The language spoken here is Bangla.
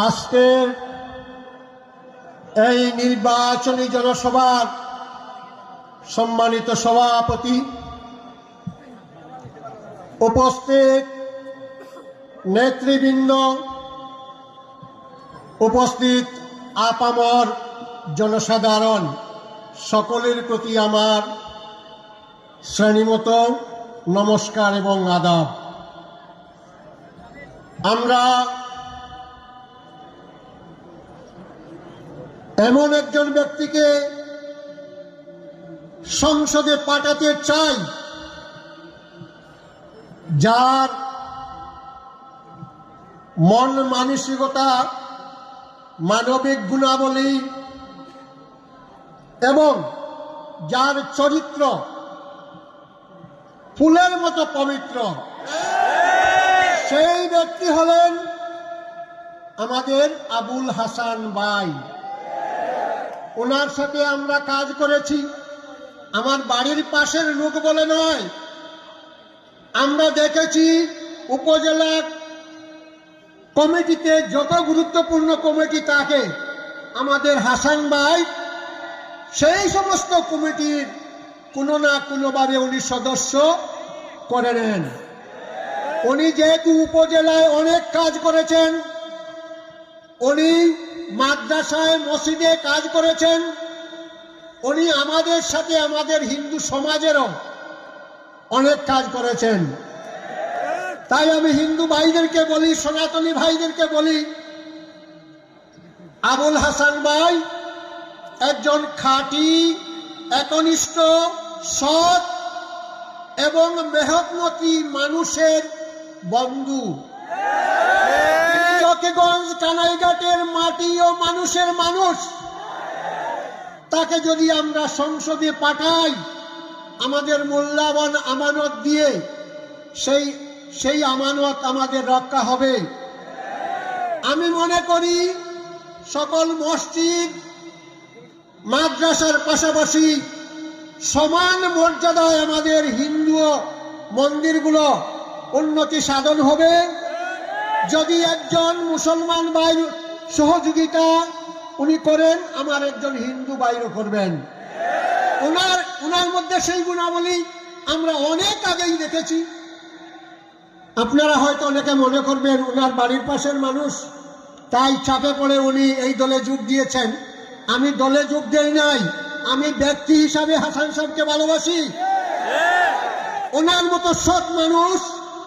আজকের এই নির্বাচনী জনসভার সম্মানিত সভাপতি, উপস্থিত নেতৃবৃন্দ, উপস্থিত আপামর জনসাধারণ, সকলের প্রতি আমার শ্রেণীমতো নমস্কার এবং আদাব। আমরা এমন একজন ব্যক্তিকে সংসদে পাঠাতে চাই যার মন মানসিকতা, মানবিক গুণাবলী এবং যার চরিত্র ফুলের মতো পবিত্র, সেই ব্যক্তি হলেন আমাদের আবুল হাসান ভাই। ওনার সাথে আমরা কাজ করেছি, আমার বাড়ির পাশের লোক বলে নয়, আমরা দেখেছি উপজেলা কমিটিতে যত গুরুত্বপূর্ণ কমিটি থাকে আমাদের হাসান ভাই সেই সমস্ত কমিটির কোনো না কোনোভাবে উনি সদস্য করে নেন। উনি যেহেতু উপজেলায় অনেক কাজ করেছেন, উনি মাদ্রাসায় মসজিদে কাজ করেছেন, উনি আমাদের সাথে আমাদের হিন্দু সমাজেরও অনেক কাজ করেছেন। তাই আমি হিন্দু ভাইদেরকে বলি, সনাতনী ভাইদেরকে বলি, আবুল হাসান ভাই একজন খাঁটি, একনিষ্ঠ, সৎ এবং মেহনতি মানুষের বন্ধু। চকিগঞ্জ কানাইঘাটের মাটি ও মানুষের মানুষ। তাকে যদি আমরা সংসদে পাঠাই, আমাদের মূল্যবান আমানত দিয়ে সেই আমানত আমাদের রক্ষা হবে। আমি মনে করি সকল মসজিদ মাদ্রাসার পাশাপাশি সমান মর্যাদায় আমাদের হিন্দু মন্দিরগুলো উন্নতি সাধন হবে যদি একজন মুসলমান ভাই সহযোগিতা উনি করেন, আমার একজন হিন্দু ভাইও করবেন। ওনার মধ্যে সেই গুণাবলী আমরা অনেক আগেই দেখেছি। আপনারা হয়তো অনেকে মনে করবেন ওনার বাড়ির পাশের মানুষ, তাই চাপে পড়ে উনি এই দলে যোগ দিয়েছেন। আমি দলে যোগ দেই নাই, আমি ব্যক্তি হিসাবে হাসান সাহেবকে ভালোবাসি। ওনার মতো সৎ মানুষ